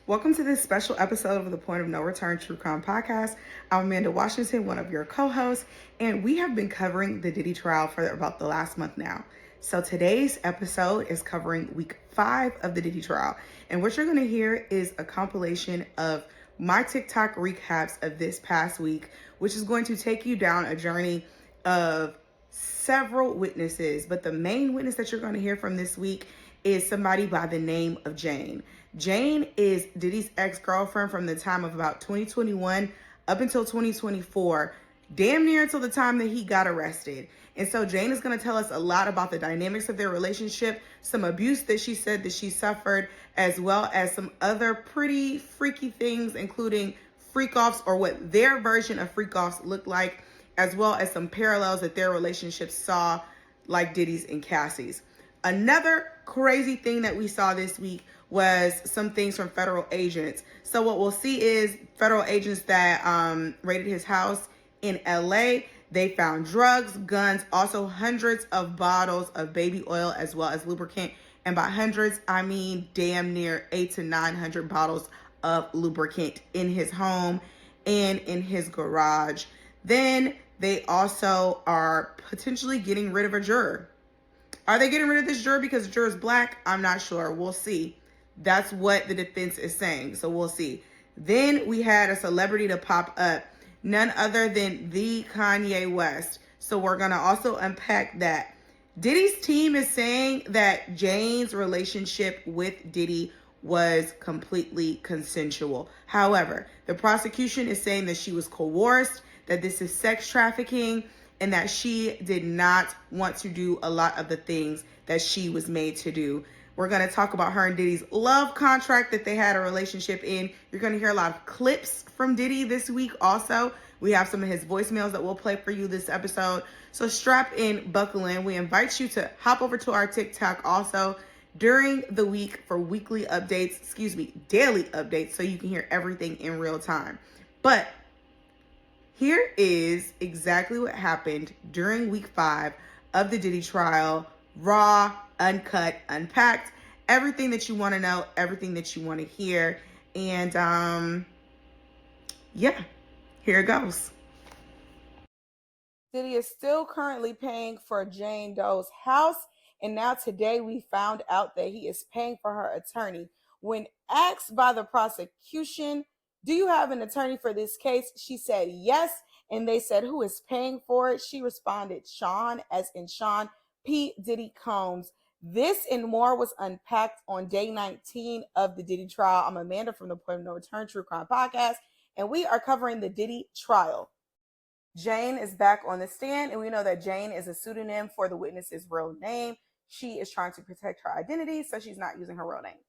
Welcome to this special episode of the Point of No Return True Crime Podcast. I'm Amanda Washington, one of your co-hosts, and we have been covering the Diddy trial for about the last month now. So today's episode is covering week 5 of the Diddy trial, and what you're going to hear is a compilation of my TikTok recaps of this past week, which is going to take you down a journey of several witnesses, but the main witness that you're going to hear from this week is somebody by the name of Jane. Jane is Diddy's ex-girlfriend from the time of about 2021 up until 2024, damn near until the time that he got arrested. And so Jane is going to tell us a lot about the dynamics of their relationship, some abuse that she said that she suffered, as well as some other pretty freaky things, including freak-offs or what their version of freak-offs looked like, as well as some parallels that their relationship saw, like Diddy's and Cassie's. Another crazy thing that we saw this week was some things from federal agents. So what we'll see is federal agents that raided his house in LA. They found drugs, guns, also hundreds of bottles of baby oil as well as lubricant. And by hundreds, I mean damn near 800 to 900 bottles of lubricant in his home and in his garage. Then they also are potentially getting rid of a juror. Are they getting rid of this juror because the juror is black? I'm not sure. We'll see. That's what the defense is saying. So we'll see. Then we had a celebrity to pop up, none other than the Kanye West. So we're going to also unpack that. Diddy's team is saying that Jane's relationship with Diddy was completely consensual. However, the prosecution is saying that she was coerced, that this is sex trafficking, and that she did not want to do a lot of the things that she was made to do. We're going to talk about her and Diddy's love contract that they had a relationship in. You're going to hear a lot of clips from Diddy this week also. We have some of his voicemails that we'll play for you this episode. So strap in, buckle in. We invite you to hop over to our TikTok also during the week for daily updates, so you can hear everything in real time. But here is exactly what happened during week 5 of the Diddy trial. Raw, uncut, unpacked. Everything that you want to know, everything that you want to hear. And yeah, here it goes. Diddy is still currently paying for Jane Doe's house. And now today we found out that he is paying for her attorney. When asked by the prosecution, do you have an attorney for this case? She said yes. And they said, who is paying for it? She responded, Sean, as in Sean P. Diddy Combs. This and more was unpacked on day 19 of the Diddy trial. I'm Amanda from the Point of No Return True Crime Podcast, and we are covering the Diddy trial. Jane is back on the stand, and we know that Jane is a pseudonym for the witness's real name. She is trying to protect her identity, so she's not using her real name.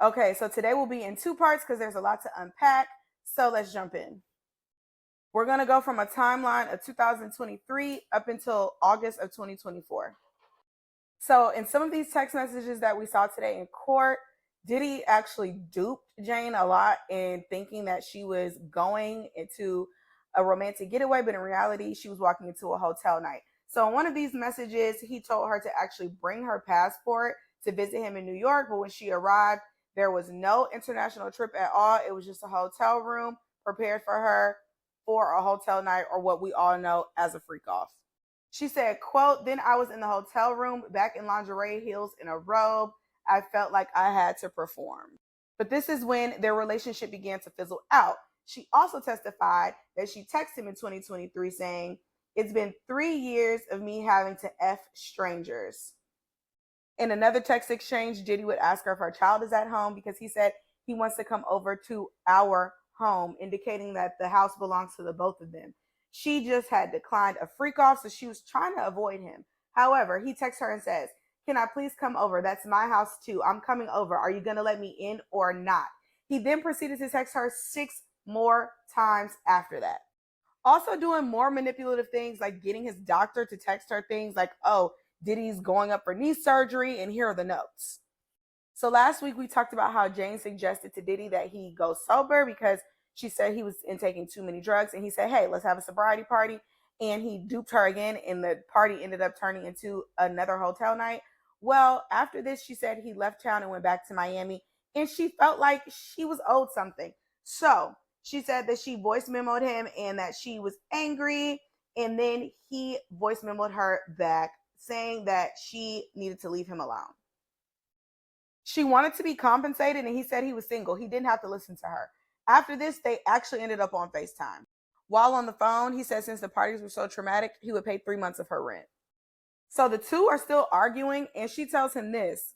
Okay, so today will be in 2 parts because there's a lot to unpack. So let's jump in. We're going to go from a timeline of 2023 up until August of 2024. So in some of these text messages that we saw today in court, Diddy actually duped Jane a lot in thinking that she was going into a romantic getaway, but in reality, she was walking into a hotel night. So in one of these messages, he told her to actually bring her passport to visit him in New York. But when she arrived, there was no international trip at all. It was just a hotel room prepared for her for a hotel night, or what we all know as a freak off. She said, quote, then I was in the hotel room back in lingerie, heels, and a robe. I felt like I had to perform. But this is when their relationship began to fizzle out. She also testified that she texted him in 2023 saying, it's been 3 years of me having to F strangers. In another text exchange, Diddy would ask her if her child is at home because he said he wants to come over to our home, indicating that the house belongs to the both of them. She just had declined a freak off, so she was trying to avoid him. However, he texts her and says, can I please come over? That's my house too. I'm coming over. Are you going to let me in or not? He then proceeded to text her 6 more times after that. Also doing more manipulative things like getting his doctor to text her things like, oh, Diddy's going up for knee surgery and here are the notes. So last week we talked about how Jane suggested to Diddy that he go sober because she said he was taking too many drugs, and he said, hey, let's have a sobriety party. And he duped her again, and the party ended up turning into another hotel night. Well, after this, she said he left town and went back to Miami and she felt like she was owed something. So she said that she voice memoed him and that she was angry. And then he voice memoed her back saying that she needed to leave him alone. She wanted to be compensated, and he said he was single. He didn't have to listen to her. After this, they actually ended up on FaceTime. While on the phone, he said since the parties were so traumatic, he would pay 3 months of her rent. So the two are still arguing, and she tells him this: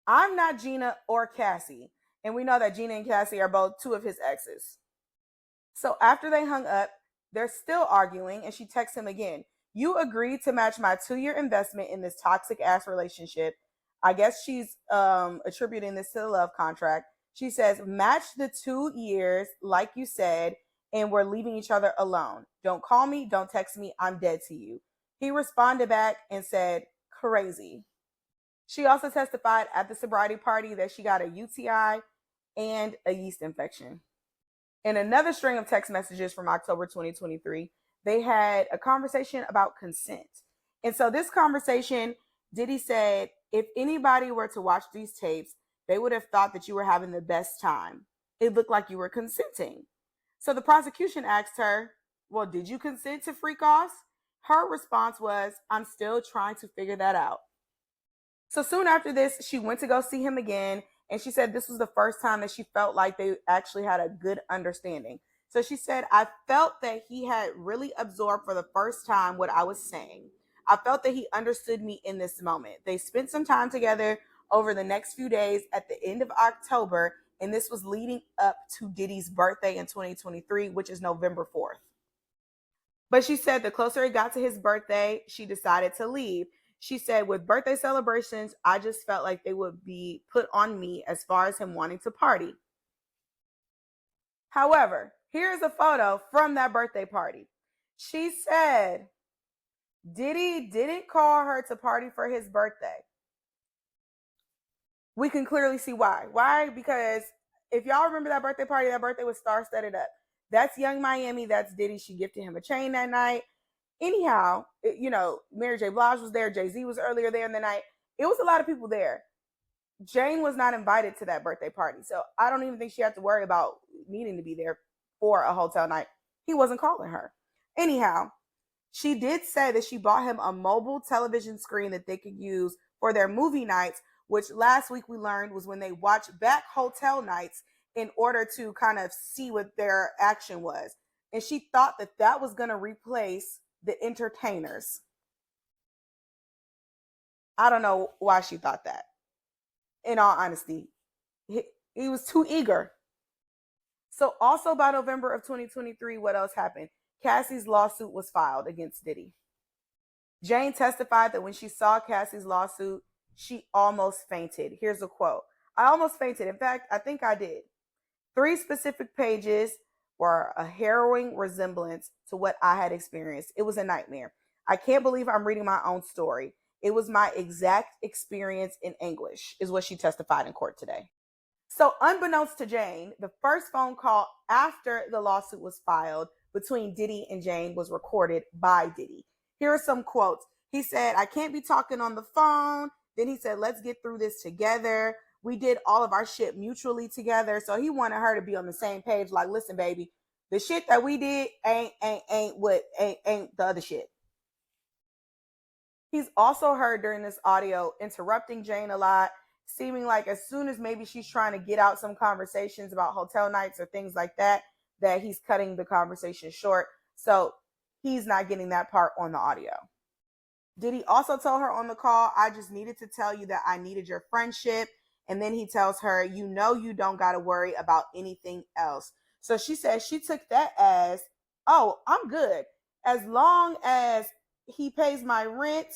I'm not Gina or Cassie. And we know that Gina and Cassie are both two of his exes. So after they hung up, they're still arguing, and she texts him again. You agreed to match my 2-year investment in this toxic ass relationship. I guess she's attributing this to the love contract. She says, match the 2 years, like you said, and we're leaving each other alone. Don't call me, don't text me, I'm dead to you. He responded back and said, crazy. She also testified at the sobriety party that she got a UTI and a yeast infection. In another string of text messages from October 2023, they had a conversation about consent. And so this conversation, Diddy said, if anybody were to watch these tapes, they would have thought that you were having the best time. It looked like you were consenting. So the prosecution asked her, well, did you consent to freak offs? Her response was, I'm still trying to figure that out. So soon after this, she went to go see him again. And she said this was the first time that she felt like they actually had a good understanding. So she said, I felt that he had really absorbed for the first time what I was saying. I felt that he understood me in this moment. They spent some time together over the next few days at the end of October. And this was leading up to Diddy's birthday in 2023, which is November 4th. But she said the closer it got to his birthday, she decided to leave. She said, with birthday celebrations, I just felt like they would be put on me as far as him wanting to party. However, here's a photo from that birthday party. She said Diddy didn't call her to party for his birthday. We can clearly see why. Why? Because if y'all remember that birthday party, that birthday was star-studded up. That's Young Miami. That's Diddy. She gifted him a chain that night. Anyhow, Mary J. Blige was there. Jay-Z was earlier there in the night. It was a lot of people there. Jane was not invited to that birthday party. So I don't even think she had to worry about needing to be there for a hotel night. He wasn't calling her. Anyhow, she did say that she bought him a mobile television screen that they could use for their movie nights, which last week we learned was when they watched back hotel nights in order to kind of see what their action was. And she thought that that was going to replace the entertainers. I don't know why she thought that. In all honesty, he was too eager. So also by November of 2023, what else happened? Cassie's lawsuit was filed against Diddy. Jane testified that when she saw Cassie's lawsuit, she almost fainted. Here's a quote. I almost fainted. In fact, I think I did. 3 specific pages were a harrowing resemblance to what I had experienced. It was a nightmare. I can't believe I'm reading my own story. It was my exact experience in anguish, is what she testified in court today. So unbeknownst to Jane, the first phone call after the lawsuit was filed between Diddy and Jane was recorded by Diddy. Here are some quotes. He said, I can't be talking on the phone. Then he said, let's get through this together. We did all of our shit mutually together. So he wanted her to be on the same page. Like, listen, baby, the shit that we did ain't the other shit. He's also heard during this audio interrupting Jane a lot, seeming like as soon as maybe she's trying to get out some conversations about hotel nights or things like that, that he's cutting the conversation short. So he's not getting that part on the audio. Diddy also told her on the call, I just needed to tell you that I needed your friendship. And then he tells her, you don't got to worry about anything else. So she says she took that as, oh, I'm good. As long as he pays my rent,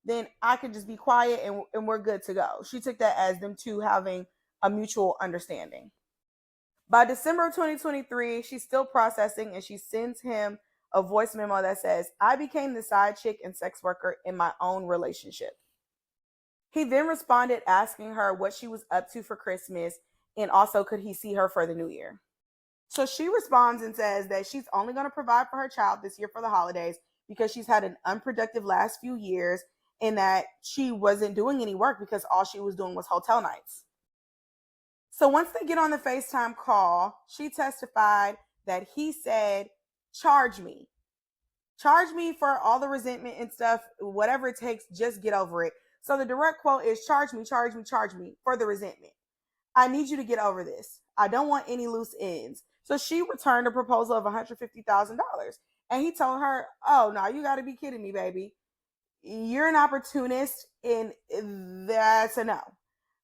then I can just be quiet and we're good to go. She took that as them two having a mutual understanding. By December of 2023, she's still processing, and she sends him a voice memo that says, I became the side chick and sex worker in my own relationship. He then responded asking her what she was up to for Christmas and also could he see her for the new year. So she responds and says that she's only going to provide for her child this year for the holidays because she's had an unproductive last few years and that she wasn't doing any work because all she was doing was hotel nights. So once they get on the FaceTime call, she testified that he said, charge me. Charge me for all the resentment and stuff, whatever it takes, just get over it. So the direct quote is, charge me, charge me, charge me for the resentment. I need you to get over this. I don't want any loose ends. So she returned a proposal of $150,000. And he told her, oh, no, you got to be kidding me, baby. You're an opportunist, and that's a no.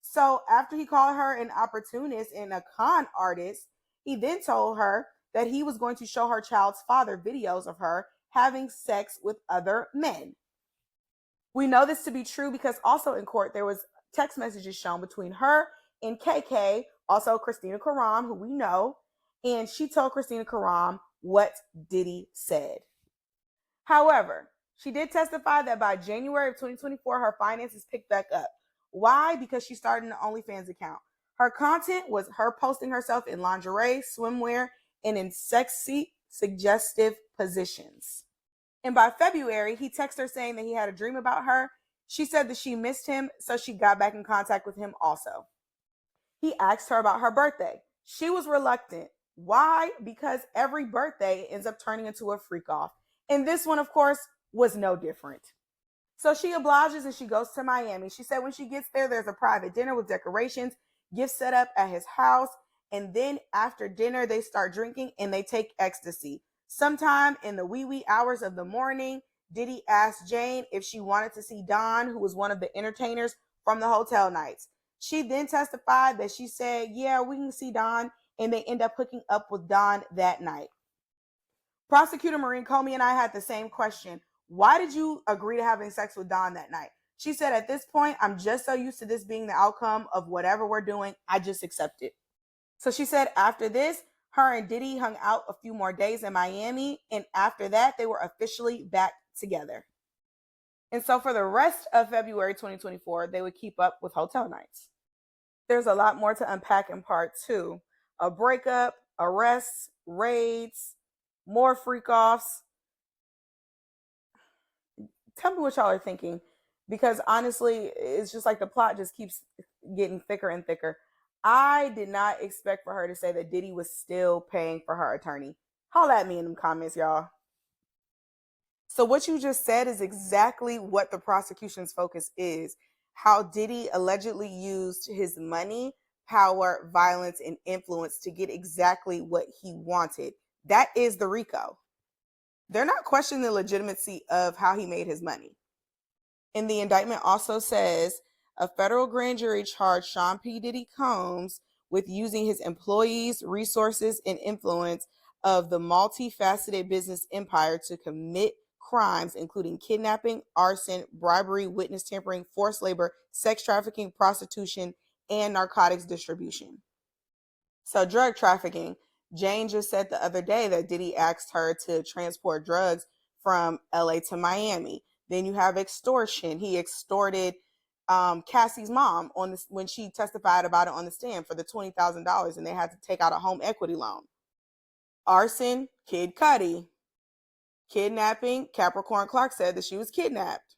So after he called her an opportunist and a con artist, he then told her that he was going to show her child's father videos of her having sex with other men. We know this to be true because also in court there was text messages shown between her and KK, also Christina Karam, who we know, and she told Christina Karam what Diddy said. However, she did testify that by January of 2024, her finances picked back up. Why? Because she started an OnlyFans account. Her content was her posting herself in lingerie, swimwear, and in sexy, suggestive positions. And by February, he texted her saying that he had a dream about her. She said that she missed him, so she got back in contact with him also. He asked her about her birthday. She was reluctant. Why? Because every birthday ends up turning into a freak off. And this one, of course, was no different. So she obliges and she goes to Miami. She said when she gets there, there's a private dinner with decorations, gifts set up at his house. And then after dinner, they start drinking and they take ecstasy. Sometime in the wee hours of the morning, Diddy asked Jane if she wanted to see Don, who was one of the entertainers from the hotel nights. She then testified that she said, yeah, we can see Don, and they end up hooking up with Don that night. Prosecutor Maureen Comey and I had the same question. Why did you agree to having sex with Don that night? She said, at this point, I'm just so used to this being the outcome of whatever we're doing, I just accept it. So she said after this, her and Diddy hung out a few more days in Miami, and after that, they were officially back together. And so for the rest of February 2024, they would keep up with hotel nights. There's a lot more to unpack in part two. A breakup, arrests, raids, more freak offs. Tell me what y'all are thinking, because honestly, it's just like the plot just keeps getting thicker and thicker. I did not expect for her to say that Diddy was still paying for her attorney. Holla at me in them comments, y'all. So what you just said is exactly what the prosecution's focus is. How Diddy allegedly used his money, power, violence, and influence to get exactly what he wanted. That is the RICO. They're not questioning the legitimacy of how he made his money. And the indictment also says a federal grand jury charged Sean P. Diddy Combs with using his employees, resources, and influence of the multifaceted business empire to commit crimes including kidnapping, arson, bribery, witness tampering, forced labor, sex trafficking, prostitution, and narcotics distribution. So drug trafficking. Jane just said the other day that Diddy asked her to transport drugs from LA to Miami. Then you have extortion. He extorted Cassie's mom on this when she testified about it on the stand for the $20,000, and they had to take out a home equity loan. Arson, Kid Cudi. Kidnapping, Capricorn Clark said that she was kidnapped.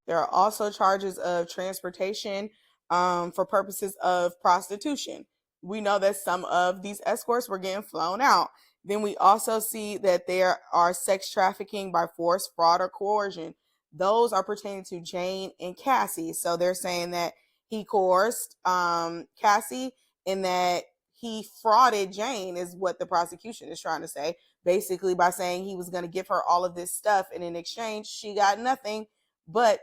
There are also charges of transportation for purposes of prostitution. We know that some of these escorts were getting flown out. Then we also see that there are sex trafficking by force, fraud, or coercion. Those are pertaining to Jane and Cassie. So they're saying that he coerced Cassie and that he frauded Jane is what the prosecution is trying to say, basically by saying he was going to give her all of this stuff, and in exchange, she got nothing but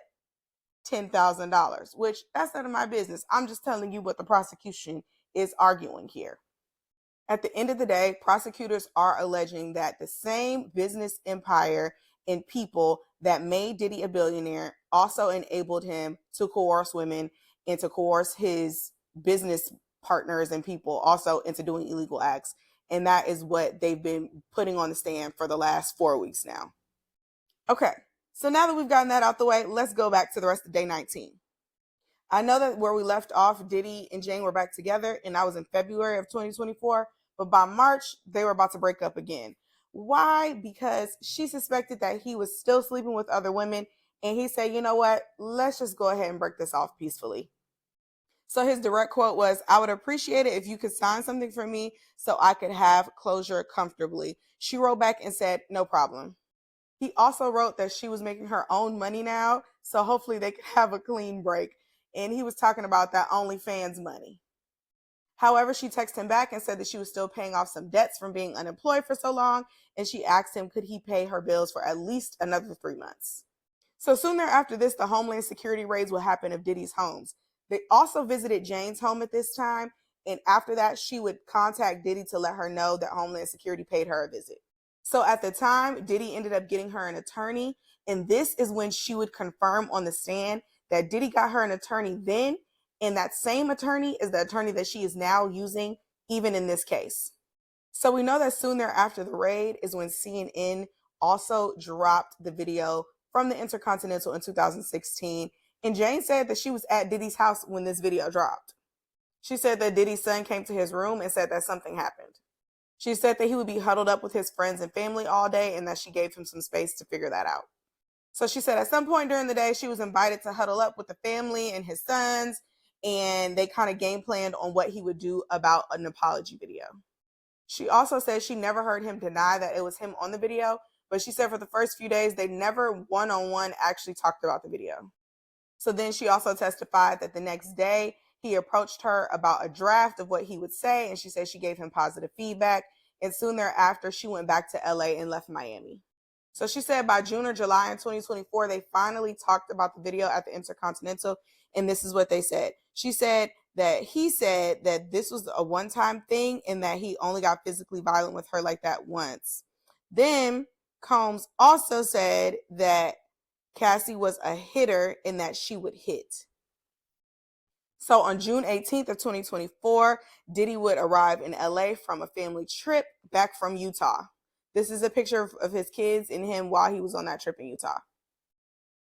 $10,000, which that's none of my business. I'm just telling you what the prosecution is arguing here. At the end of the day, prosecutors are alleging that the same business empire and people that made Diddy a billionaire also enabled him to coerce women and to coerce his business partners and people also into doing illegal acts. And that is what they've been putting on the stand for the last 4 weeks now. Okay, so now that we've gotten that out the way, let's go back to the rest of day 19. I know that where we left off, Diddy and Jane were back together, and that was in February of 2024. But by March, they were about to break up again. Why? Because she suspected that he was still sleeping with other women, and he said, you know what? Let's just go ahead and break this off peacefully. So his direct quote was, "I would appreciate it if you could sign something for me so I could have closure comfortably." She wrote back and said, "No problem." He also wrote that she was making her own money now, so hopefully they could have a clean break. And he was talking about that OnlyFans money. However, she texted him back and said that she was still paying off some debts from being unemployed for so long, and she asked him could he pay her bills for at least another 3 months. So soon thereafter this, the Homeland Security raids would happen of Diddy's homes. They also visited Jane's home at this time, and after that, she would contact Diddy to let her know that Homeland Security paid her a visit. So at the time, Diddy ended up getting her an attorney, and this is when she would confirm on the stand that Diddy got her an attorney then, and that same attorney is the attorney that she is now using even in this case. So we know that soon thereafter the raid is when CNN also dropped the video from the Intercontinental in 2016, and Jane said that she was at Diddy's house when this video dropped. She said that Diddy's son came to his room and said that something happened. She said that he would be huddled up with his friends and family all day and that she gave him some space to figure that out. So she said at some point during the day, she was invited to huddle up with the family and his sons, and they kind of game planned on what he would do about an apology video. She also said she never heard him deny that it was him on the video, but she said for the first few days, they never one-on-one actually talked about the video. So then she also testified that the next day, he approached her about a draft of what he would say, and she said she gave him positive feedback. And soon thereafter, she went back to LA and left Miami. So she said by June or July in 2024, they finally talked about the video at the Intercontinental, and this is what they said. She said that he said that this was a one-time thing and that he only got physically violent with her like that once. Then Combs also said that Cassie was a hitter and that she would hit. So on June 18th of 2024, Diddy would arrive in LA from a family trip back from Utah. This is a picture of his kids and him while he was on that trip in Utah.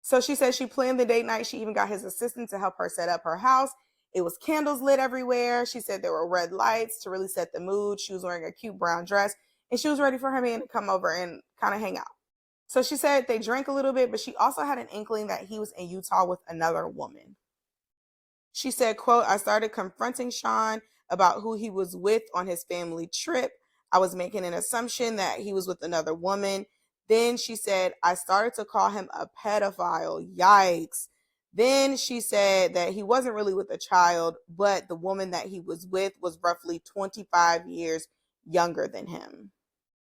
So she said she planned the date night. She even got his assistant to help her set up her house. It was candles lit everywhere. She said there were red lights to really set the mood. She was wearing a cute brown dress, and she was ready for her man to come over and kind of hang out. So she said they drank a little bit, but she also had an inkling that he was in Utah with another woman. She said, quote, "I started confronting Sean about who he was with on his family trip. I was making an assumption that he was with another woman. Then she said, I started to call him a pedophile. Yikes." Then she said that he wasn't really with a child, but the woman that he was with was roughly 25 years younger than him.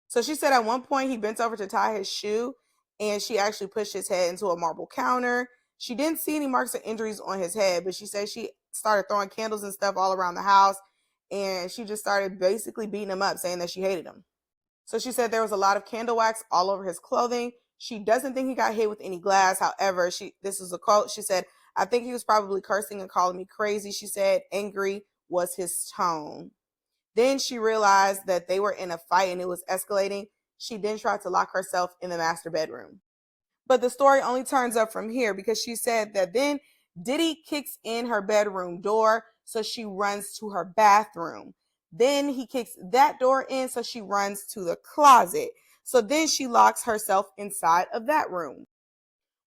So she said at one point he bent over to tie his shoe, and she actually pushed his head into a marble counter. She didn't see any marks or injuries on his head, but she said she started throwing candles and stuff all around the house, and she just started basically beating him up, saying that she hated him. So she said there was a lot of candle wax all over his clothing. She doesn't think he got hit with any glass. However, this is a quote. She said, "I think he was probably cursing and calling me crazy." She said angry was his tone. Then she realized that they were in a fight and it was escalating. She then tried to lock herself in the master bedroom. But the story only turns up from here because she said that then Diddy kicks in her bedroom door, so she runs to her bathroom. Then he kicks that door in, so she runs to the closet. So then she locks herself inside of that room.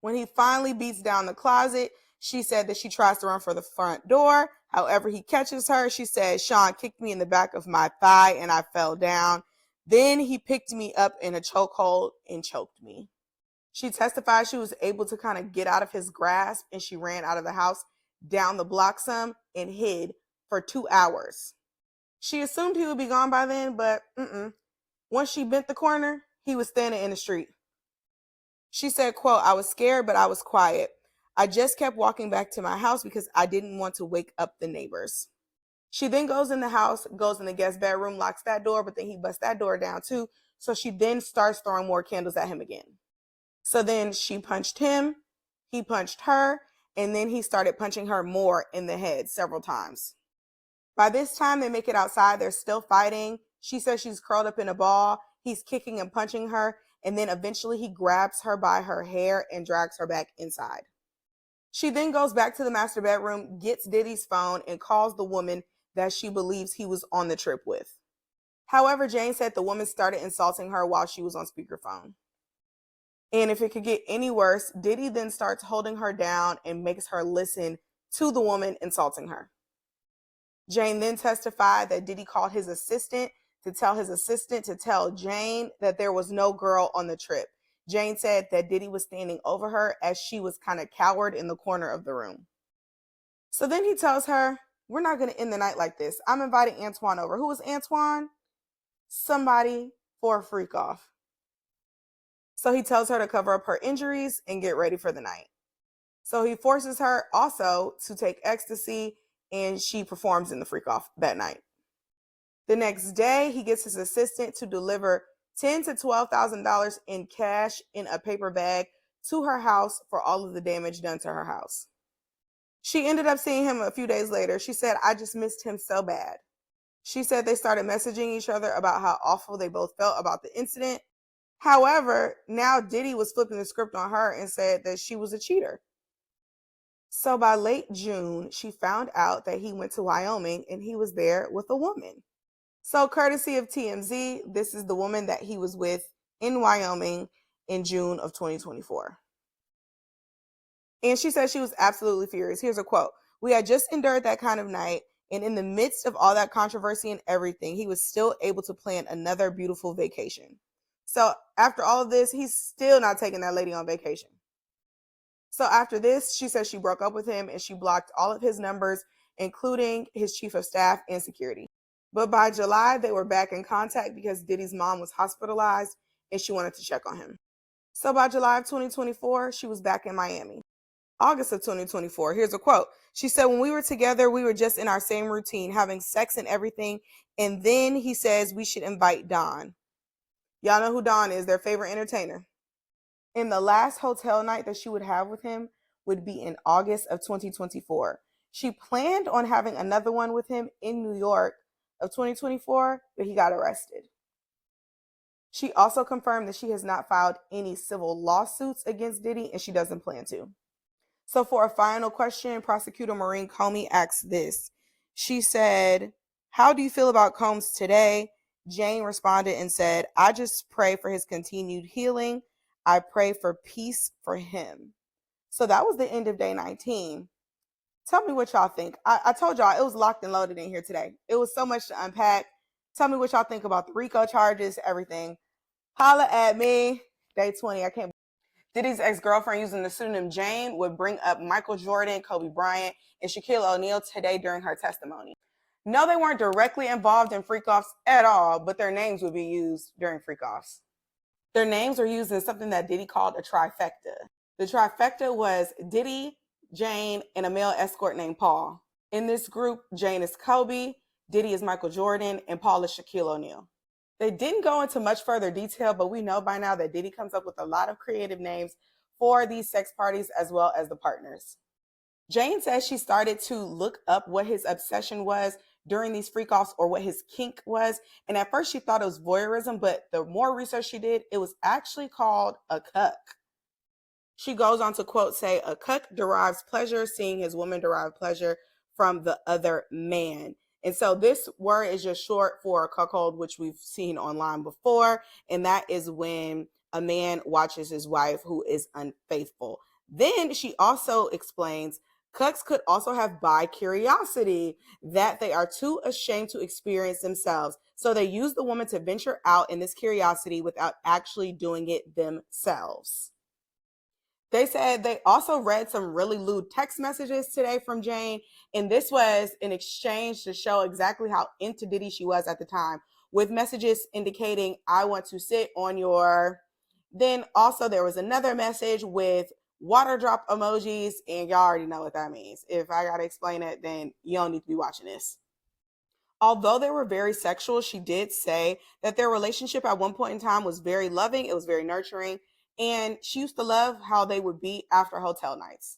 When he finally beats down the closet, she said that she tries to run for the front door. However, he catches her. She said, "Sean kicked me in the back of my thigh and I fell down. Then he picked me up in a chokehold and choked me." She testified she was able to kind of get out of his grasp, and she ran out of the house down the block some and hid for 2 hours. She assumed he would be gone by then, but once she bent the corner, he was standing in the street. She said, quote, "I was scared, but I was quiet. I just kept walking back to my house because I didn't want to wake up the neighbors." She then goes in the house, goes in the guest bedroom, locks that door, but then he busts that door down too. So she then starts throwing more candles at him again. So then she punched him, he punched her, and then he started punching her more in the head several times. By this time, they make it outside. They're still fighting. She says she's curled up in a ball. He's kicking and punching her, and then eventually he grabs her by her hair and drags her back inside. She then goes back to the master bedroom, gets Diddy's phone, and calls the woman that she believes he was on the trip with. However, Jane said the woman started insulting her while she was on speakerphone. And if it could get any worse, Diddy then starts holding her down and makes her listen to the woman insulting her. Jane then testified that Diddy called his assistant to tell Jane that there was no girl on the trip. Jane said that Diddy was standing over her as she was kind of cowered in the corner of the room. So then he tells her, we're not going to end the night like this. I'm inviting Antoine over. Who was Antoine? Somebody for a freak off. So he tells her to cover up her injuries and get ready for the night. So he forces her also to take ecstasy, and she performs in the freak off that night. The next day, he gets his assistant to deliver $10,000 to $12,000 in cash in a paper bag to her house for all of the damage done to her house. She ended up seeing him a few days later. She said, I just missed him so bad. She said they started messaging each other about how awful they both felt about the incident. However, now Diddy was flipping the script on her and said that she was a cheater. So by late June, she found out that he went to Wyoming and he was there with a woman. So courtesy of TMZ, this is the woman that he was with in Wyoming in June of 2024. And she said she was absolutely furious. Here's a quote. We had just endured that kind of night, and in the midst of all that controversy and everything, he was still able to plan another beautiful vacation. So after all of this, he's still not taking that lady on vacation. So after this, she says she broke up with him and she blocked all of his numbers, including his chief of staff and security. But by July, they were back in contact because Diddy's mom was hospitalized and she wanted to check on him. So by July of 2024, she was back in Miami. August of 2024, here's a quote. She said, when we were together, we were just in our same routine, having sex and everything. And then he says we should invite Don. Y'all know who Don is, their favorite entertainer. And the last hotel night that she would have with him would be in August of 2024. She planned on having another one with him in New York of 2024, but he got arrested. She also confirmed that she has not filed any civil lawsuits against Diddy, and she doesn't plan to. So for a final question, Prosecutor Maureen Comey asked this. She said, how do you feel about Combs today? Jane responded and said, I just pray for his continued healing. I pray for peace for him. So that was the end of day 19. Tell me what y'all think. I told y'all it was locked and loaded in here today. It was so much to unpack. Tell me what y'all think about the RICO charges, everything. Holla at me. Day 20. I can't. Diddy's ex-girlfriend using the pseudonym Jane would bring up Michael Jordan, Kobe Bryant, and Shaquille O'Neal today during her testimony. No, they weren't directly involved in freak-offs at all, but their names would be used during freak-offs. Their names were used in something that Diddy called a trifecta. The trifecta was Diddy, Jane, and a male escort named Paul. In this group, Jane is Kobe, Diddy is Michael Jordan, and Paul is Shaquille O'Neal. They didn't go into much further detail, but we know by now that Diddy comes up with a lot of creative names for these sex parties as well as the partners. Jane says she started to look up what his obsession was during these freak-offs or what his kink was. And at first she thought it was voyeurism, but the more research she did, it was actually called a cuck. She goes on to quote say, a cuck derives pleasure, seeing his woman derive pleasure from the other man. And so this word is just short for cuckold, which we've seen online before. And that is when a man watches his wife who is unfaithful. Then she also explains cucks could also have bi-curiosity, that they are too ashamed to experience themselves. So they use the woman to venture out in this curiosity without actually doing it themselves. They said they also read some really lewd text messages today from Jane, and this was an exchange to show exactly how into Diddy she was at the time, with messages indicating, I want to sit on your... Then also there was another message with water drop emojis, and y'all already know what that means. If I gotta explain it, then you don't need to be watching this. Although they were very sexual, she did say that their relationship at one point in time was very loving, it was very nurturing, and she used to love how they would be after hotel nights.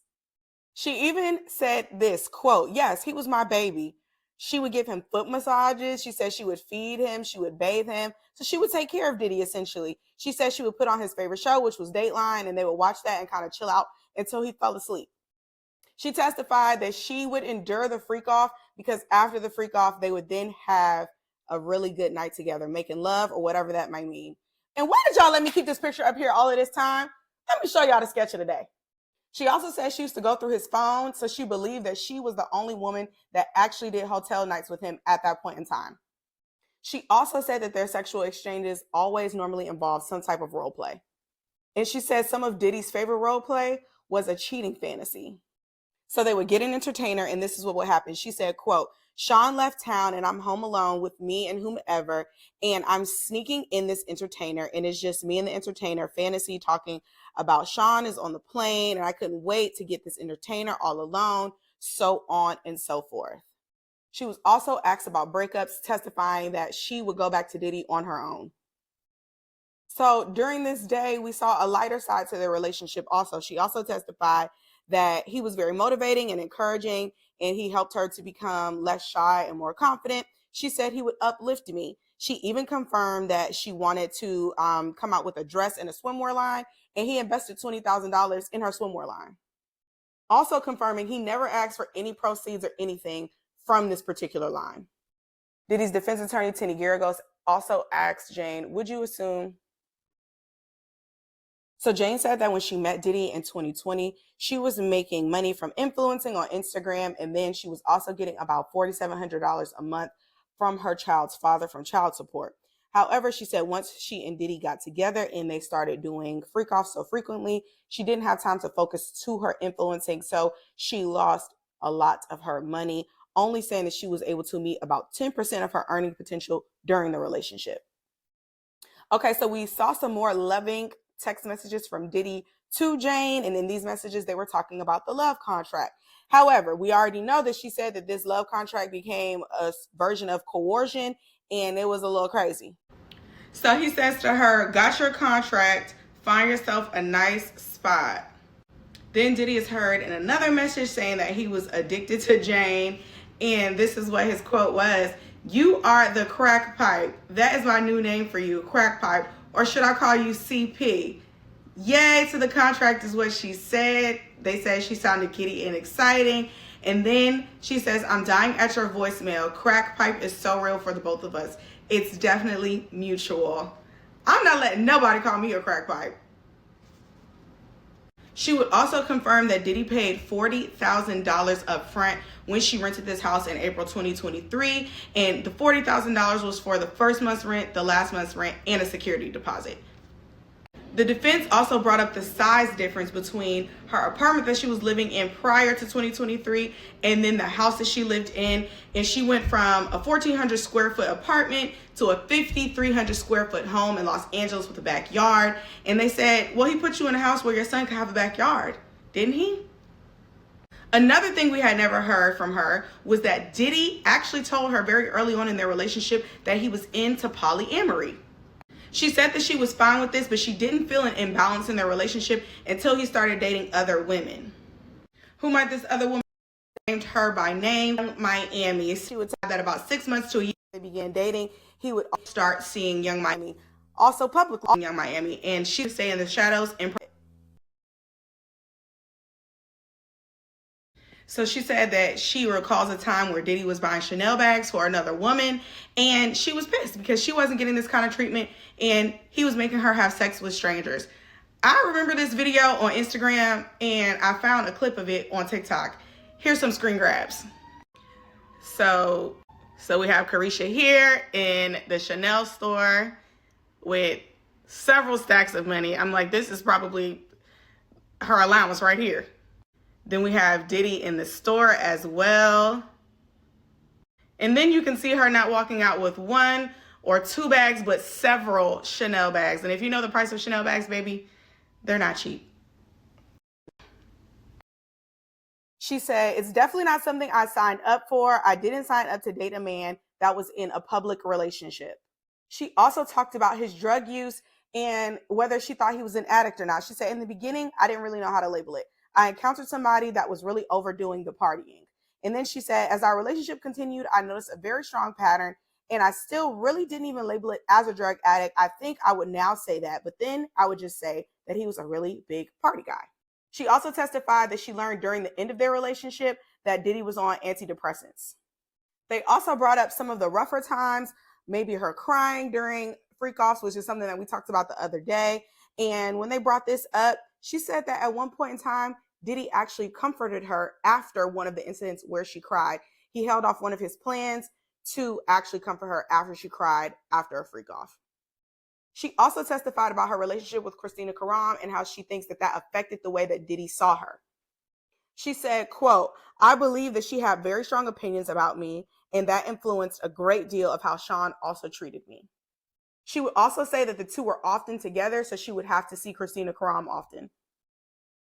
She even said this, quote, yes, he was my baby. She would give him foot massages. She said she would feed him. She would bathe him. So she would take care of Diddy, essentially. She said she would put on his favorite show, which was Dateline, and they would watch that and kind of chill out until he fell asleep. She testified that she would endure the freak off because after the freak off, they would then have a really good night together, making love or whatever that might mean. And why did y'all let me keep this picture up here all of this time? Let me show y'all the sketch of the day. She also said she used to go through his phone, so she believed that she was the only woman that actually did hotel nights with him at that point in time. She also said that their sexual exchanges always normally involved some type of role play. And she said some of Diddy's favorite role play was a cheating fantasy. So they would get an entertainer, and this is what would happen. She said, quote, Sean left town and I'm home alone with me and whomever, and I'm sneaking in this entertainer, and it's just me and the entertainer, fantasy talking about Sean is on the plane, and I couldn't wait to get this entertainer all alone, so on and so forth. She was also asked about breakups, testifying that she would go back to Diddy on her own. So during this day, we saw a lighter side to their relationship also. She also testified that he was very motivating and encouraging, and he helped her to become less shy and more confident. She said he would uplift me. She even confirmed that she wanted to come out with a dress and a swimwear line, and he invested $20,000 in her swimwear line. Also confirming he never asked for any proceeds or anything from this particular line. Diddy's defense attorney, Tenny Garagos, also asked Jane, would you assume? So Jane said that when she met Diddy in 2020, she was making money from influencing on Instagram, and then she was also getting about $4,700 a month from her child's father from child support. However, she said once she and Diddy got together and they started doing freak offs so frequently, she didn't have time to focus to her influencing, so she lost a lot of her money, only saying that she was able to meet about 10% of her earning potential during the relationship. Okay, so we saw some more loving text messages from Diddy to Jane, and in these messages they were talking about the love contract. However, we already know that she said that this love contract became a version of coercion, and it was a little crazy. So he says to her, got your contract, find yourself a nice spot. Then Diddy is heard in another message saying that he was addicted to Jane, and this is what his quote was: you are the crack pipe. That is my new name for you, crack pipe. Or should I call you CP? Yay to the contract is what she said. They said she sounded giddy and exciting. And then she says, I'm dying at your voicemail. Crack pipe is so real for the both of us. It's definitely mutual. I'm not letting nobody call me a crack pipe. She would also confirm that Diddy paid $40,000 up front when she rented this house in April 2023. And the $40,000 was for the first month's rent, the last month's rent, and a security deposit. The defense also brought up the size difference between her apartment that she was living in prior to 2023 and then the house that she lived in. And she went from a 1,400 square foot apartment to a 5,300 square foot home in Los Angeles with a backyard. And they said, well, he put you in a house where your son could have a backyard, didn't he? Another thing we had never heard from her was that Diddy actually told her very early on in their relationship that he was into polyamory. She said that she was fine with this, but she didn't feel an imbalance in their relationship until he started dating other women. Who might this other woman named her by name? Miami. She would tell that about 6 months to a year they began dating, he would start seeing Young Miami, also publicly Young Miami, and she would stay in the shadows and. So she said that she recalls a time where Diddy was buying Chanel bags for another woman, and she was pissed because she wasn't getting this kind of treatment, and he was making her have sex with strangers. I remember this video on Instagram, and I found a clip of it on TikTok. Here's some screen grabs. So we have Carisha here in the Chanel store with several stacks of money. I'm like, this is probably her allowance right here. Then we have Diddy in the store as well. And then you can see her not walking out with 1 or 2 bags, but several Chanel bags. And if you know the price of Chanel bags, baby, they're not cheap. She said, it's definitely not something I signed up for. I didn't sign up to date a man that was in a public relationship. She also talked about his drug use and whether she thought he was an addict or not. She said, in the beginning, I didn't really know how to label it. I encountered somebody that was really overdoing the partying. And then she said, as our relationship continued, I noticed a very strong pattern, and I still really didn't even label it as a drug addict. I think I would now say that, but then I would just say that he was a really big party guy. She also testified that she learned during the end of their relationship that Diddy was on antidepressants. They also brought up some of the rougher times, maybe her crying during freak offs, which is something that we talked about the other day. And when they brought this up, she said that at one point in time, Diddy actually comforted her after one of the incidents where she cried. He held off one of his plans to actually comfort her after she cried after a freak off. She also testified about her relationship with Christina Karam and how she thinks that affected the way that Diddy saw her. She said, quote, "I believe that she had very strong opinions about me, and that influenced a great deal of how Sean also treated me." She would also say that the two were often together, so she would have to see Christina Karam often.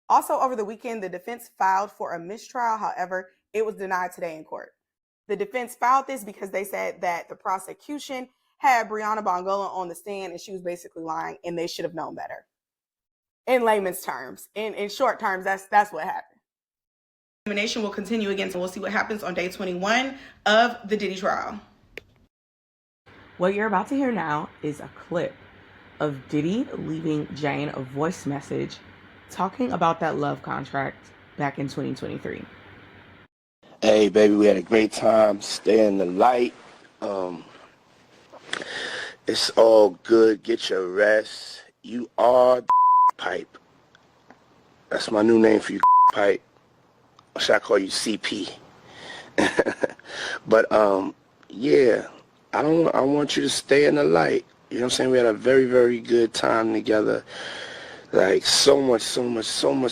Also, over the weekend, the defense filed for a mistrial. However, it was denied today in court. The defense filed this because they said that the prosecution had Brianna Bongola on the stand and she was basically lying and they should have known better. In layman's terms, in short terms, that's what happened. Examination will continue again, so we'll see what happens on day 21 of the Diddy trial. What you're about to hear now is a clip of Diddy leaving Jane a voice message talking about that love contract back in 2023. Hey, baby, we had a great time. Stay in the light. It's all good. Get your rest. You are the pipe. That's my new name for you, pipe. Or should I call you CP? But, yeah, I want you to stay in the light. You know what I'm saying? We had a very, very good time together. Like, so much fun. So much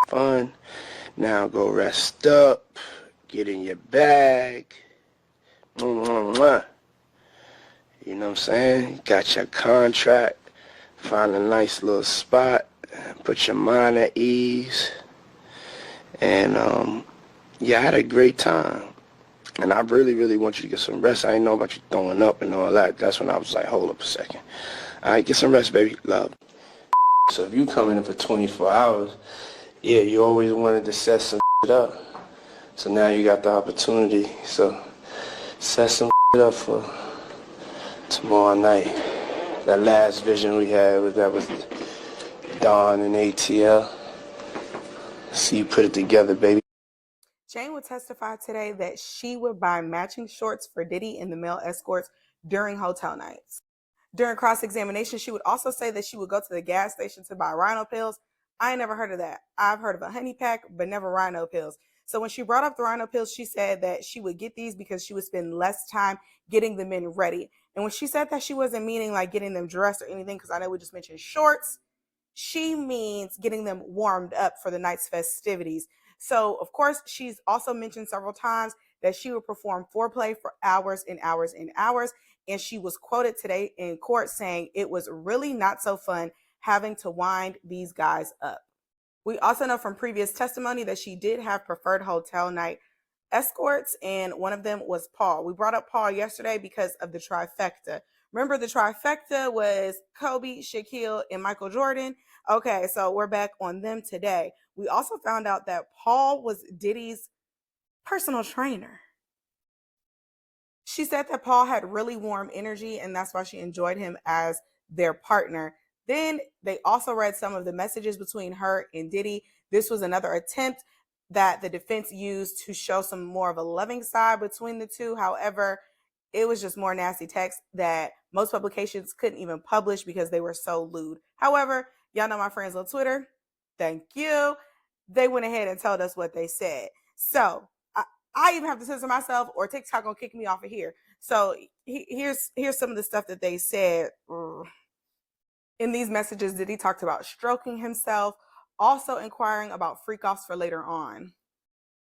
fun. Now go rest up. Get in your bag. You know what I'm saying? Got your contract. Find a nice little spot. Put your mind at ease. And, yeah, I had a great time. And I really, really want you to get some rest. I didn't know about you throwing up and all that. That's when I was like, hold up a second. All right, get some rest, baby. Love. So if you come in for 24 hours, yeah, you always wanted to set some up. So now you got the opportunity. So set some up for tomorrow night. That last vision we had was Dawn and ATL. See you put it together, baby. Jane would testify today that she would buy matching shorts for Diddy and the male escorts during hotel nights. During cross-examination, she would also say that she would go to the gas station to buy rhino pills. I ain't never heard of that. I've heard of a honey pack, but never rhino pills. So when she brought up the rhino pills, she said that she would get these because she would spend less time getting the men ready. And when she said that, she wasn't meaning like getting them dressed or anything, because I know we just mentioned shorts. She means getting them warmed up for the night's festivities. So, of course, she's also mentioned several times that she would perform foreplay for hours and hours and hours. And she was quoted today in court saying it was really not so fun having to wind these guys up. We also know from previous testimony that she did have preferred hotel night escorts, and one of them was Paul. We brought up Paul yesterday because of the trifecta. Remember, the trifecta was Kobe, Shaquille, and Michael Jordan. Okay, so we're back on them today. We also found out that Paul was Diddy's personal trainer. She said that Paul had really warm energy, and that's why she enjoyed him as their partner. Then they also read some of the messages between her and Diddy. This was another attempt that the defense used to show some more of a loving side between the two. However, it was just more nasty text that most publications couldn't even publish because they were so lewd. However, y'all know my friends on Twitter. Thank you. They went ahead and told us what they said. So I even have to censor myself, or TikTok gonna kick me off of here. So here's some of the stuff that they said in these messages. Diddy talked about stroking himself, also inquiring about freak-offs for later on.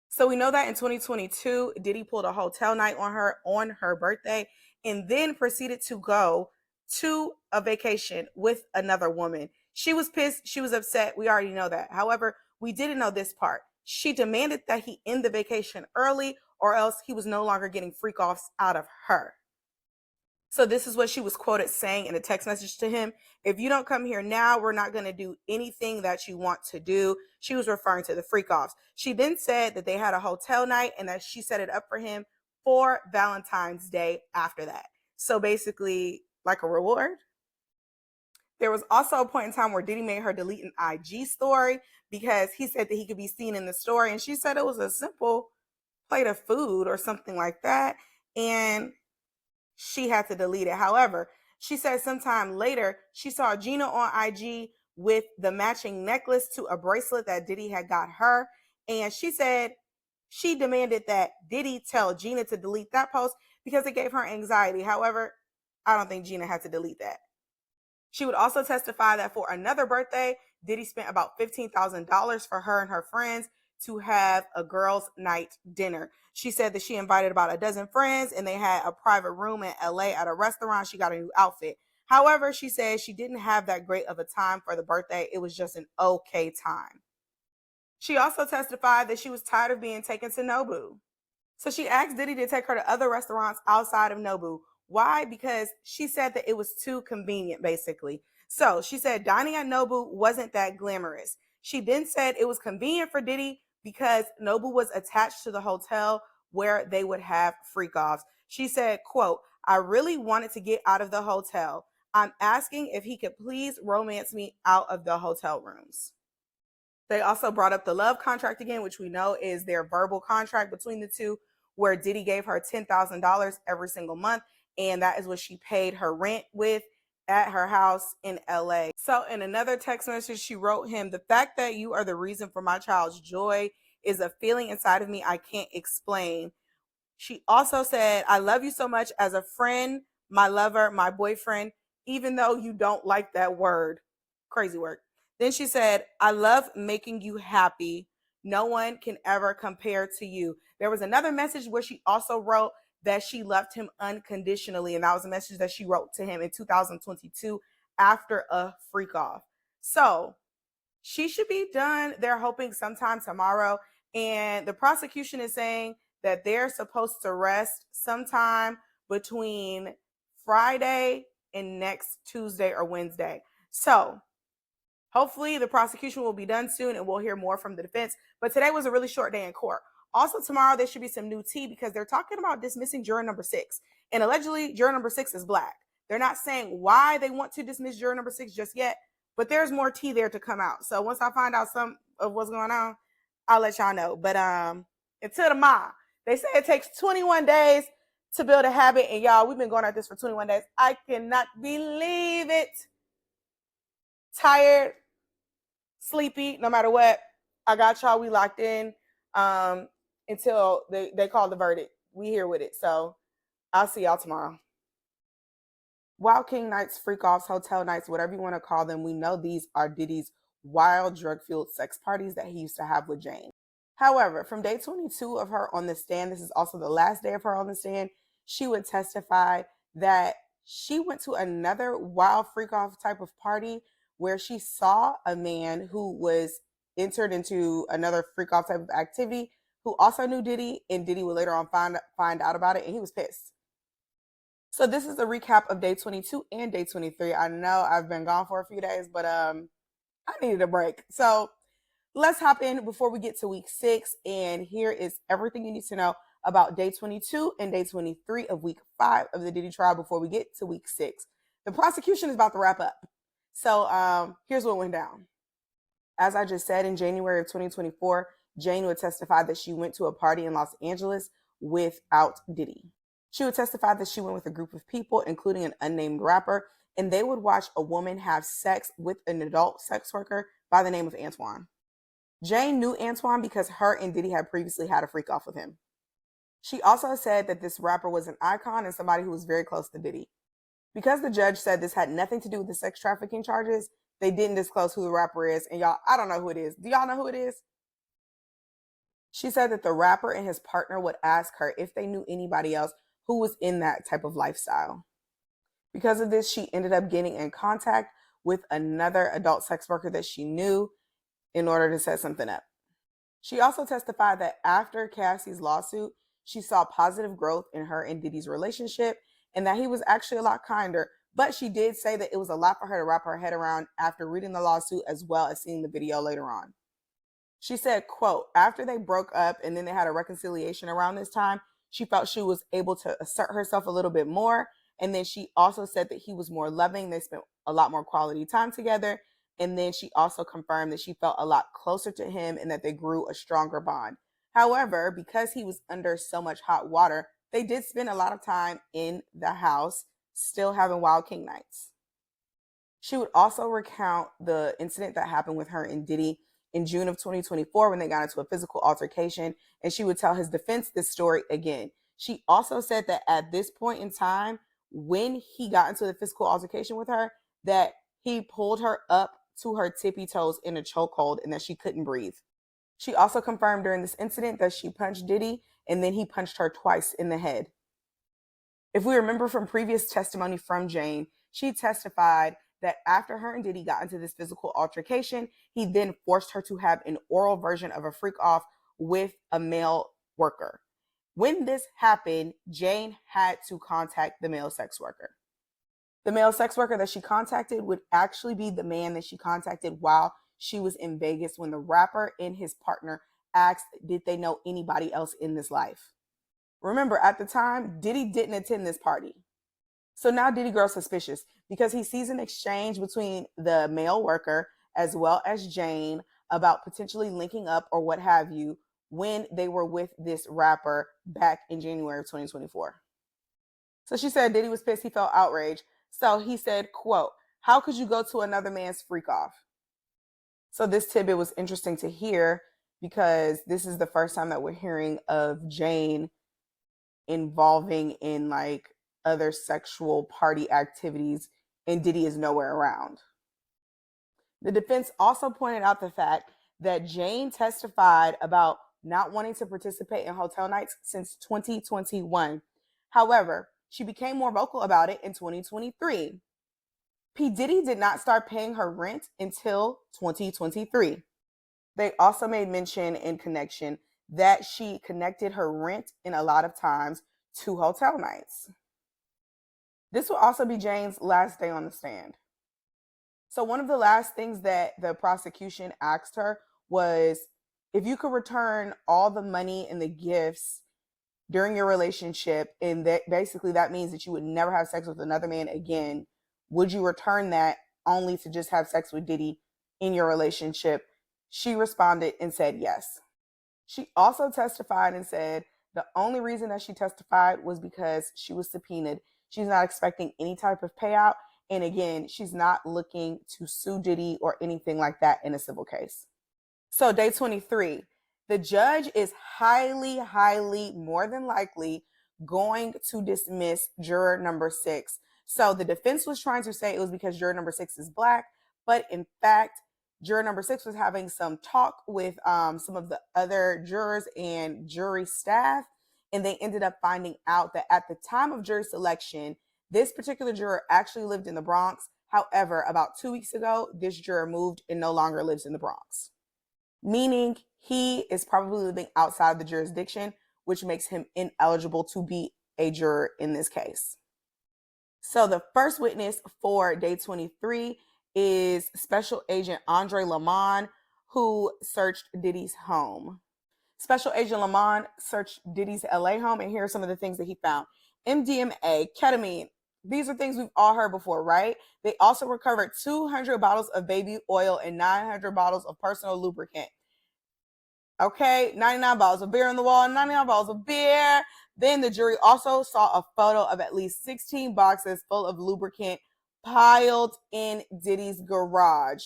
So we know that in 2022, Diddy pulled a hotel night on her birthday, and then proceeded to go to a vacation with another woman. She was pissed. She was upset. We already know that. However, we didn't know this part. She demanded that he end the vacation early, or else he was no longer getting freak-offs out of her. So this is what she was quoted saying in a text message to him. "If you don't come here now, we're not going to do anything that you want to do." She was referring to the freak-offs. She then said that they had a hotel night and that she set it up for him for Valentine's Day after that. So basically, like a reward. There was also a point in time where Diddy made her delete an IG story because he said that he could be seen in the story. And she said it was a simple plate of food or something like that. And she had to delete it. However, she said sometime later, she saw Gina on IG with the matching necklace to a bracelet that Diddy had got her. And she said she demanded that Diddy tell Gina to delete that post because it gave her anxiety. However, I don't think Gina had to delete that. She would also testify that for another birthday, Diddy spent about $15,000 for her and her friends to have a girls' night dinner. She said that she invited about a dozen friends and they had a private room in LA at a restaurant. She got a new outfit. However, she said she didn't have that great of a time for the birthday. It was just an okay time. She also testified that she was tired of being taken to Nobu. So she asked Diddy to take her to other restaurants outside of Nobu. Why? Because she said that it was too convenient, basically. So she said dining at Nobu wasn't that glamorous. She then said it was convenient for Diddy because Nobu was attached to the hotel where they would have freak offs. She said, quote, I really wanted to get out of the hotel. I'm asking if he could please romance me out of the hotel rooms. They also brought up the love contract again, which we know is their verbal contract between the two, where Diddy gave her $10,000 every single month. And that is what she paid her rent with at her house in LA. So in another text message, she wrote him, the fact that you are the reason for my child's joy is a feeling inside of me I can't explain. She also said, I love you so much as a friend, my lover, my boyfriend, even though you don't like that word. Crazy word. Then she said, I love making you happy. No one can ever compare to you. There was another message where she also wrote that she loved him unconditionally. And that was a message that she wrote to him in 2022 after a freak off. So she should be done, they're hoping, sometime tomorrow. And the prosecution is saying that they're supposed to rest sometime between Friday and next Tuesday or Wednesday. So hopefully the prosecution will be done soon and we'll hear more from the defense. But today was a really short day in court. Also tomorrow there should be some new tea because they're talking about dismissing juror number 6. And allegedly juror number 6 is black. They're not saying why they want to dismiss juror number 6 just yet, but there's more tea there to come out. So once I find out some of what's going on, I'll let y'all know. But until tomorrow, they say it takes 21 days to build a habit. And y'all, we've been going at this for 21 days. I cannot believe it. Tired, sleepy, no matter what. I got y'all. We locked in until they call the verdict. We here with it. So I'll see y'all tomorrow. Wild King nights, freak offs, hotel nights, whatever you want to call them, we know these are Diddy's wild, drug-fueled sex parties that he used to have with Jane. However, from day 22 of her on the stand, this is also the last day of her on the stand, she would testify that she went to another wild freak off type of party where she saw a man who was entered into another freak off type of activity who also knew Diddy, and Diddy would later on find out about it, and he was pissed. So this is a recap of day 22 and day 23. I know I've been gone for a few days, but I needed a break. So let's hop in before we get to week 6. And here is everything you need to know about day 22 and day 23 of week 5 of the Diddy trial before we get to week 6. The prosecution is about to wrap up. So here's what went down. As I just said, in January of 2024, Jane would testify that she went to a party in Los Angeles without Diddy. She would testify that she went with a group of people, including an unnamed rapper, and they would watch a woman have sex with an adult sex worker by the name of Antoine. Jane knew Antoine because her and Diddy had previously had a freak off with him. She also said that this rapper was an icon and somebody who was very close to Diddy. Because the judge said this had nothing to do with the sex trafficking charges, they didn't disclose who the rapper is. And y'all, I don't know who it is. Do y'all know who it is? She said that the rapper and his partner would ask her if they knew anybody else who was in that type of lifestyle. Because of this, she ended up getting in contact with another adult sex worker that she knew in order to set something up. She also testified that after Cassie's lawsuit, she saw positive growth in her and Diddy's relationship and that he was actually a lot kinder. But she did say that it was a lot for her to wrap her head around after reading the lawsuit as well as seeing the video later on. She said, quote, after they broke up and then they had a reconciliation around this time, she felt she was able to assert herself a little bit more. And then she also said that he was more loving. They spent a lot more quality time together. And then she also confirmed that she felt a lot closer to him and that they grew a stronger bond. However, because he was under so much hot water, they did spend a lot of time in the house, still having Wild King nights. She would also recount the incident that happened with her and Diddy in June of 2024 when they got into a physical altercation, and she would tell his defense this story again. She also said that at this point in time, when he got into the physical altercation with her, that he pulled her up to her tippy toes in a chokehold and that she couldn't breathe. She also confirmed during this incident that she punched Diddy and then he punched her twice in the head. If we remember from previous testimony from Jane, she testified that after her and Diddy got into this physical altercation, he then forced her to have an oral version of a freak off with a male worker. When this happened, Jane had to contact the male sex worker. The male sex worker that she contacted would actually be the man that she contacted while she was in Vegas when the rapper and his partner asked, did they know anybody else in this life? Remember, at the time, Diddy didn't attend this party. So now Diddy grows suspicious because he sees an exchange between the male worker as well as Jane about potentially linking up or what have you when they were with this rapper back in January of 2024. So she said Diddy was pissed. He felt outraged. So he said, quote, how could you go to another man's freak off? So this tidbit was interesting to hear because this is the first time that we're hearing of Jane involving in like other sexual party activities and Diddy is nowhere around. The defense also pointed out the fact that Jane testified about not wanting to participate in hotel nights since 2021. However, she became more vocal about it in 2023. P. Diddy did not start paying her rent until 2023. They also made mention in connection that she connected her rent in a lot of times to hotel nights. This will also be Jane's last day on the stand. So one of the last things that the prosecution asked her was, if you could return all the money and the gifts during your relationship, and that basically that means that you would never have sex with another man again, would you return that only to just have sex with Diddy in your relationship? She responded and said yes. She also testified and said the only reason that she testified was because she was subpoenaed. She's not expecting any type of payout. And again, she's not looking to sue Diddy or anything like that in a civil case. So day 23, the judge is highly, more than likely going to dismiss juror number 6. So the defense was trying to say it was because juror number 6 is Black, but in fact, juror number 6 was having some talk with some of the other jurors and jury staff, and they ended up finding out that at the time of jury selection, this particular juror actually lived in the Bronx. However, about 2 weeks ago, this juror moved and no longer lives in the Bronx, meaning he is probably living outside the jurisdiction, which makes him ineligible to be a juror in this case. So the first witness for day 23 is Special Agent Andre Lamont, who searched Diddy's home. Special Agent Lamont searched Diddy's LA home, and here are some of the things that he found. MDMA, ketamine. These are things we've all heard before, right? They also recovered 200 bottles of baby oil and 900 bottles of personal lubricant. Okay, 99 bottles of beer on the wall, 99 bottles of beer. Then the jury also saw a photo of at least 16 boxes full of lubricant piled in Diddy's garage.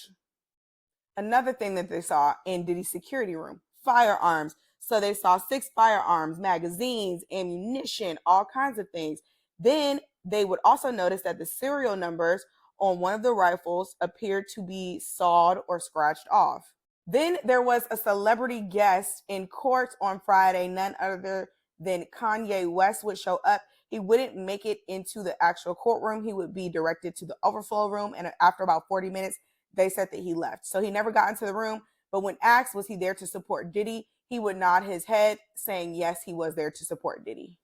Another thing that they saw in Diddy's security room, firearms. So they saw 6 firearms, magazines, ammunition, all kinds of things. Then they would also notice that the serial numbers on one of the rifles appeared to be sawed or scratched off. Then there was a celebrity guest in court on Friday, none other than Kanye West would show up. He wouldn't make it into the actual courtroom. He would be directed to the overflow room. And after about 40 minutes, they said that he left. So he never got into the room. But when asked, was he there to support Diddy? He would nod his head saying, yes, he was there to support Diddy.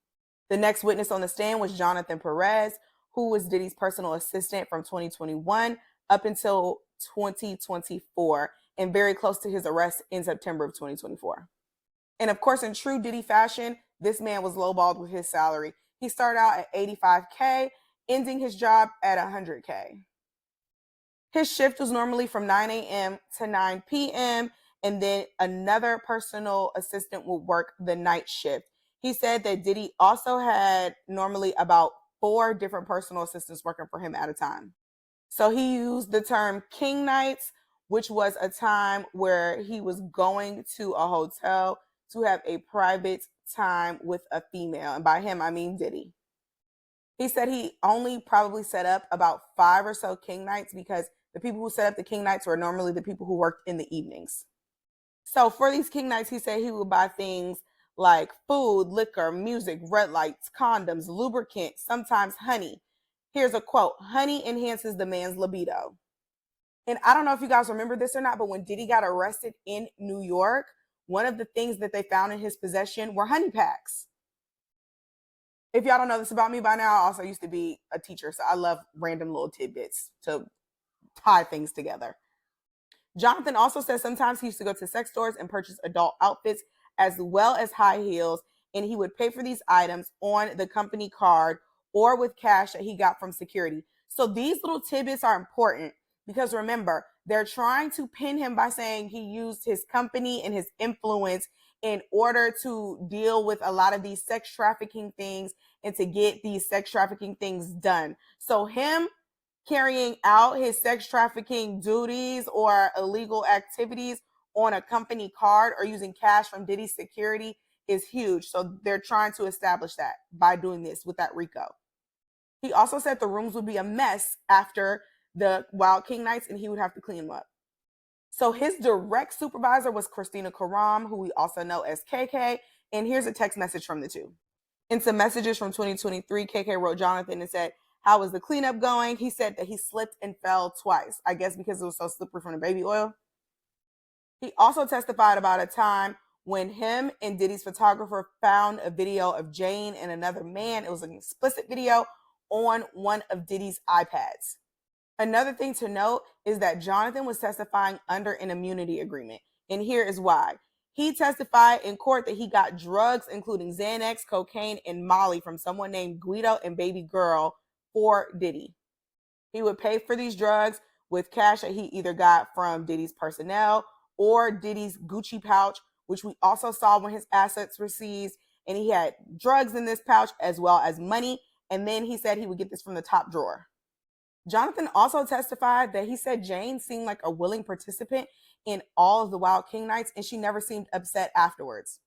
The next witness on the stand was Jonathan Perez, who was Diddy's personal assistant from 2021 up until 2024 and very close to his arrest in September of 2024. And of course, in true Diddy fashion, this man was lowballed with his salary. He started out at $85K, ending his job at $100K. His shift was normally from 9 a.m. to 9 p.m., and then another personal assistant would work the night shift. He said that Diddy also had normally about 4 different personal assistants working for him at a time. So he used the term king nights, which was a time where he was going to a hotel to have a private time with a female. And by him, I mean Diddy. He said he only probably set up about 5 or so king nights because the people who set up the king nights were normally the people who worked in the evenings. So for these king nights, he said he would buy things like food, liquor, music, red lights, condoms, lubricant, sometimes honey. Here's a quote: honey enhances the man's libido. And I don't know if you guys remember this or not, but when Diddy got arrested in New York, one of the things that they found in his possession were honey packs. If y'all don't know this about me by now, I also used to be a teacher, so I love random little tidbits to tie things together. Jonathan also says sometimes he used to go to sex stores and purchase adult outfits as well as high heels, and he would pay for these items on the company card or with cash that he got from security. So these little tidbits are important because remember, they're trying to pin him by saying he used his company and his influence in order to deal with a lot of these sex trafficking things and to get these sex trafficking things done. So him carrying out his sex trafficking duties or illegal activities on a company card or using cash from Diddy's security is huge. So they're trying to establish that by doing this with that RICO. He also said the rooms would be a mess after the Wild King nights and he would have to clean them up. So his direct supervisor was Christina Karam, who we also know as KK. And here's a text message from the two. In some messages from 2023, KK wrote Jonathan and said, how was the cleanup going? He said that he slipped and fell twice, I guess because it was so slippery from the baby oil. He also testified about a time when him and Diddy's photographer found a video of Jane and another man. It was an explicit video on one of Diddy's iPads. Another thing to note is that Jonathan was testifying under an immunity agreement. And here is why. He testified in court that he got drugs, including Xanax, cocaine, and Molly from someone named Guido and baby girl for Diddy. He would pay for these drugs with cash that he either got from Diddy's personnel or Diddy's Gucci pouch, which we also saw when his assets were seized. And he had drugs in this pouch as well as money. And then he said he would get this from the top drawer. Jonathan also testified that he said Jane seemed like a willing participant in all of the Wild King nights, and she never seemed upset afterwards.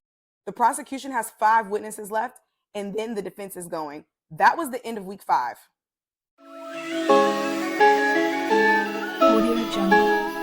The prosecution has 5 witnesses left, and then the defense is going. That was the end of week 5. Audio Jungle.